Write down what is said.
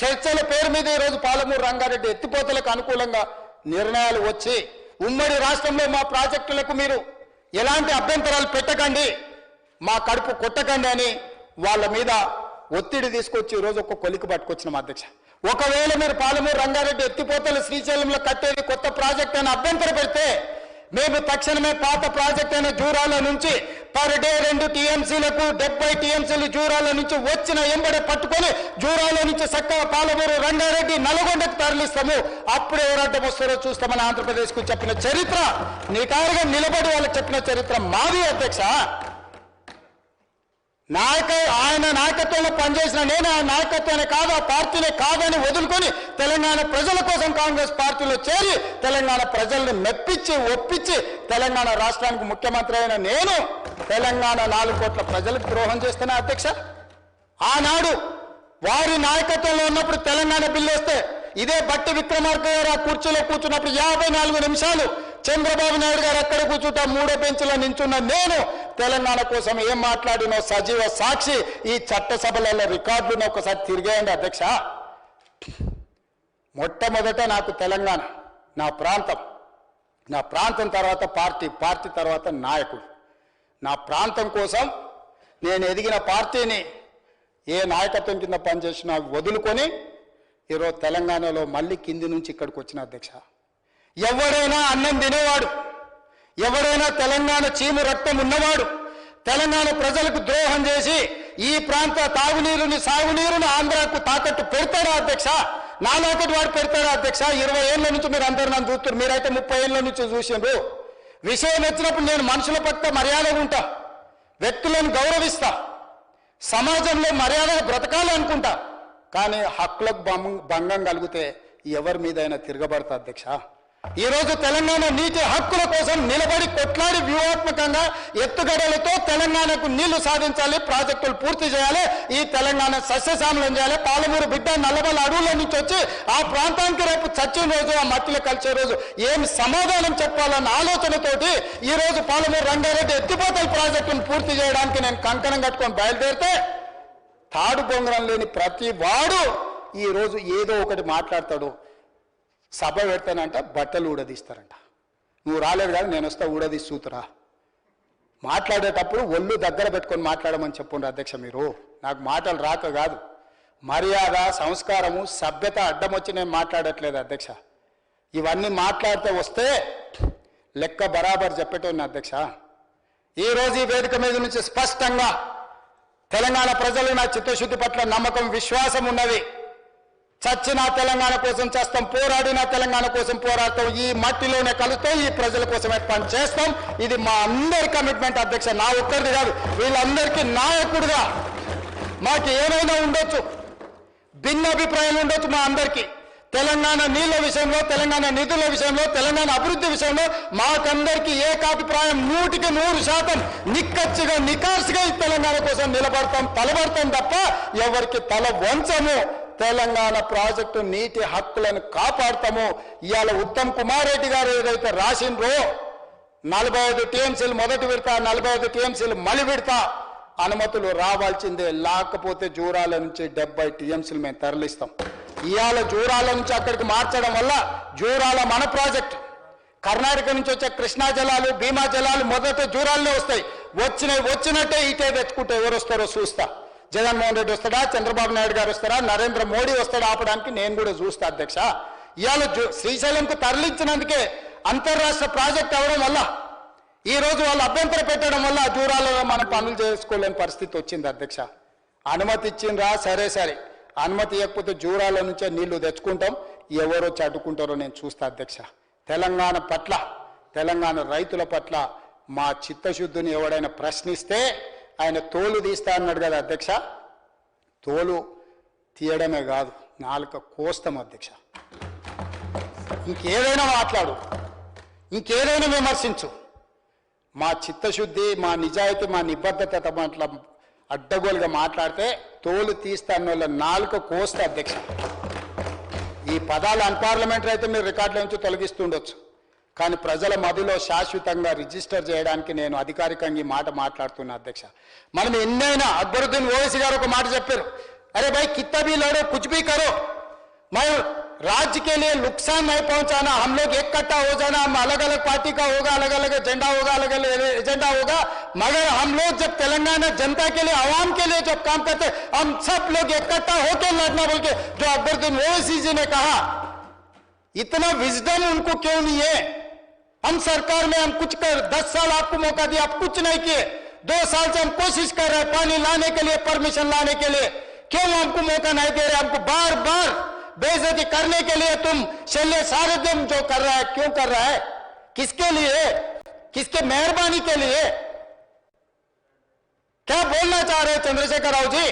చర్చల పేరు మీద ఈరోజు పాలమూరు రంగారెడ్డి ఎత్తిపోతలకు అనుకూలంగా నిర్ణయాలు వచ్చి ఉమ్మడి రాష్ట్రంలో మా ప్రాజెక్టులకు మీరు ఎలాంటి అభ్యంతరాలు పెట్టకండి, మా కడుపు కొట్టకండి అని వాళ్ళ మీద ఒత్తిడి తీసుకొచ్చి ఈరోజు ఒక కొలికి పట్టుకొచ్చినాం అధ్యక్ష. ఒకవేళ మీరు పాలమూరు రంగారెడ్డి ఎత్తిపోతలు శ్రీశైలంలో కట్టేది కొత్త ప్రాజెక్ట్ అని అభ్యంతరం పెడితే మేము తక్షణమే పాత ప్రాజెక్ట్ అయిన జూరాల నుంచి పర్ డే 2 టీఎంసీలకు 70 టీఎంసీలు జూరాల నుంచి వచ్చిన ఎంబడే పట్టుకొని జూరాల నుంచి చక్కగా పాలమూరు రంగారెడ్డి నల్గొండకు తరలిస్తాము. అప్పుడు ఎవరంటే వస్తారో చూస్తామని ఆంధ్రప్రదేశ్కు చెప్పిన చరిత్ర, నిటారుగా నిలబడి వాళ్ళకి చెప్పిన చరిత్ర మాది అధ్యక్ష. ఆయన నాయకత్వంలో పనిచేసిన నేను ఆ నాయకత్వాన్ని కాదు, ఆ పార్టీనే కాదని వదులుకొని తెలంగాణ ప్రజల కోసం కాంగ్రెస్ పార్టీలో చేరి తెలంగాణ ప్రజల్ని మెప్పించి ఒప్పించి తెలంగాణ రాష్ట్రానికి ముఖ్యమంత్రి అయిన నేను తెలంగాణ 4 కోట్ల ప్రజలకు ద్రోహం చేస్తున్నా అధ్యక్ష. ఆనాడు వారి నాయకత్వంలో ఉన్నప్పుడు తెలంగాణ బిల్లు వస్తే ఇదే బట్టి విక్రమార్క గారు ఆ కుర్చీలో కూర్చున్నప్పుడు 54 నిమిషాలు చంద్రబాబు నాయుడు గారు అక్కడ కూర్చుంటా 3వ బెంచ్లో నించున్న నేను తెలంగాణ కోసం ఏం మాట్లాడినో సజీవ సాక్షి ఈ చట్టసభలలో రికార్డులను ఒకసారి తిరిగేయండి అధ్యక్ష. మొట్టమొదట నాకు తెలంగాణ నా ప్రాంతం తర్వాత పార్టీ తర్వాత నాయకుడు. నా ప్రాంతం కోసం నేను ఎదిగిన పార్టీని ఏ నాయకత్వం కింద పనిచేసినా వదులుకొని ఈరోజు తెలంగాణలో మళ్ళీ కింది నుంచి ఇక్కడికి వచ్చిన అధ్యక్ష. ఎవడైనా అన్నం తినేవాడు, ఎవడైనా తెలంగాణ చీము రక్తం ఉన్నవాడు తెలంగాణ ప్రజలకు ద్రోహం చేసి ఈ ప్రాంత తాగునీరుని సాగునీరుని ఆంధ్రాకు తాకట్టు పెడతాడా అధ్యక్ష? నాలాకటి వాడు పెడతాడా అధ్యక్ష? 20 ఏళ్ళ నుంచి మీరు అందరూ నన్ను చూస్తారు, మీరైతే 30 ఏళ్ళ నుంచి చూసిండ్రు. విషయం వచ్చినప్పుడు నేను మనుషుల పట్ల మర్యాదగా ఉంటా, వ్యక్తులను గౌరవిస్తా, సమాజంలో మర్యాదగా బ్రతకాలనుకుంటా. కానీ హక్కులకు భంగం కలిగితే ఎవరి మీదైనా తిరగబడతా అధ్యక్ష. ఈరోజు తెలంగాణ నీటి హక్కుల కోసం నిలబడి కొట్లాడి వ్యూహాత్మకంగా ఎత్తుగడలతో తెలంగాణకు నీళ్లు సాధించాలి, ప్రాజెక్టులు పూర్తి చేయాలి, ఈ తెలంగాణ సస్యశ్యామలం చేయాలి. పాలమూరు బిడ్డ నల్లబల అడవుల నుంచి వచ్చి ఆ ప్రాంతానికి రేపు చచ్చిన రోజు ఆ మట్టిలో కలిసే రోజు ఏమి సమాధానం చెప్పాలన్న ఆలోచనతోటి ఈరోజు పాలమూరు రంగారెడ్డి ఎత్తిపోతల ప్రాజెక్టును పూర్తి చేయడానికి నేను కంకణం కట్టుకొని బయలుదేరితే తాడు బొంగరం లేని ప్రతి వాడు ఈరోజు ఏదో ఒకటి మాట్లాడతాడు. సభ పెడతానంట బట్టలు ఊడదీస్తారంట. నువ్వు రాలేదు కానీ నేను వస్తా ఊడదీసి చూతురా. మాట్లాడేటప్పుడు ఒళ్ళు దగ్గర పెట్టుకొని మాట్లాడమని చెప్పుండ్రు అధ్యక్ష. మీరు నాకు మాటలు రాక కాదు, మర్యాద సంస్కారము సభ్యత అడ్డం వచ్చి నేను మాట్లాడట్లేదు అధ్యక్ష. ఇవన్నీ మాట్లాడితే వస్తే లెక్క బరాబర్ చెప్పేటోని అధ్యక్ష. ఈరోజు ఈ వేదిక మీద నుంచి స్పష్టంగా తెలంగాణ ప్రజలు నా చిత్తశుద్ధి పట్ల నమ్మకం విశ్వాసం ఉన్నది. చచ్చిన తెలంగాణ కోసం చేస్తాం, పోరాడిన తెలంగాణ కోసం పోరాడతాం, ఈ మట్టిలోనే కలుస్తాం, ఈ ప్రజల కోసమే పని చేస్తాం. ఇది మా అందరి కమిట్మెంట్ అధ్యక్ష, నా ఒక్కరిది కాదు. వీళ్ళందరికీ నాయకుడిగా మాకు ఏమైనా ఉండొచ్చు, భిన్న అభిప్రాయాలు ఉండొచ్చు మా అందరికీ. తెలంగాణ నీళ్ల విషయంలో, తెలంగాణ నిధుల విషయంలో, తెలంగాణ అభివృద్ధి విషయంలో మాకందరికీ ఏకాభిప్రాయం 100% నిక్కచ్చిగా నికార్సుగా ఈ తెలంగాణ కోసం నిలబడతాం, తలబడతాం తప్ప ఎవరికి తల వంచము. తెలంగాణ ప్రాజెక్టు నీటి హక్కులను కాపాడతాము. ఇవాళ ఉత్తమ్ కుమార్ రెడ్డి గారు ఏదైతే రాసిండ్రో 45 టీఎంసీలు మొదటి విడత, 45 టీఎంసీలు మలి విడత అనుమతులు రావాల్సిందే. లేకపోతే జూరాల నుంచి 70 టీఎంసీలు మేము తరలిస్తాం. ఇవాళ జూరాల నుంచి అక్కడికి మార్చడం వల్ల జూరాల మన ప్రాజెక్టు, కర్ణాటక నుంచి వచ్చే కృష్ణా జలాలు, భీమా జలాలు మొదట జూరాల్లో వస్తాయి. వచ్చినట్టే ఇటే తెచ్చుకుంటే ఎవరు వస్తారో చూస్తా. జగన్మోహన్ రెడ్డి వస్తాడా, చంద్రబాబు నాయుడు గారు వస్తారా, నరేంద్ర మోడీ వస్తాడా ఆపడానికి నేను కూడా చూస్తా అధ్యక్ష. ఇవాళ శ్రీశైలంకు తరలించినందుకే అంతర్రాష్ట్ర ప్రాజెక్ట్ అవడం వల్ల ఈరోజు వాళ్ళు అభ్యంతరం పెట్టడం వల్ల జూరాలలో మనం పనులు చేసుకోలేని పరిస్థితి వచ్చింది అధ్యక్ష. అనుమతి ఇచ్చిండ్రా, సరే, అనుమతి ఇవ్వకపోతే జూరాల నుంచే నీళ్లు తెచ్చుకుంటాం, ఎవరు వచ్చి అడ్డుకుంటారో నేను చూస్తా అధ్యక్ష. తెలంగాణ పట్ల, తెలంగాణ రైతుల పట్ల మా చిత్తశుద్ధిని ఎవడైనా ప్రశ్నిస్తే ఆయన తోలు తీస్తా అన్నాడు కదా అధ్యక్ష. తోలు తీయడమే కాదు, నాలుక కోస్తాం అధ్యక్ష. ఇంకేదైనా మాట్లాడు, ఇంకేదైనా విమర్శించు, మా చిత్తశుద్ధి, మా నిజాయితీ, మా నిబద్ధత పట్ల అడ్డగోలుగా మాట్లాడితే తోలు తీస్తాన్న వాళ్ళ నాలుక కోస్తా అధ్యక్ష. ఈ పదాలు అన్పార్లమెంటరీ అయితే మీరు రికార్డుల నుంచి తొలగిస్తుండొచ్చు, కానీ ప్రజల మధ్యలో శాశ్వతంగా రిజిస్టర్ చేయడానికి నేను అధికారికంగా ఈ మాట మాట్లాడుతున్నా అధ్యక్ష. మనం ఎన్నైనా అక్బరుద్దీన్ ఓవైసీ గారు ఒక మాట చెప్పారు, अरे भाई कितना भी लड़ो, कुछ भी करो, मैं राज्य के लिए नुकसान नहीं पहुंचाना। हम लोग इकट्ठा हो जाना, हम अलग अलग पार्टी का होगा, अलग अलग एजेंडा होगा, अलग अलग एजेंडा होगा, मगर हम लोग जब तेलंगाना जनता के लिए, आवाम के लिए जब काम करते, हम सब लोग इकट्ठा होकर लड़ना बोल के जो अकबरुद्दीन ओवैसी जी ने कहा, इतना विजडम उनको क्यों नहीं है? हम सरकार में हम कुछ कर, 10 साल आपको मौका दिया, आप कुछ नहीं किए। 2 साल से हम कोशिश कर रहे हैं पानी लाने के लिए, परमिशन लाने के लिए, क्यों हमको मौका नहीं दे रहे? हमको बार बार बेइज्जती करने के लिए तुम शल्य सारथ्यम जो कर रहा है, क्यों कर रहा है? किसके लिए? किसके मेहरबानी के लिए? क्या बोलना चाह रहे हैं चंद्रशेखर राव जी?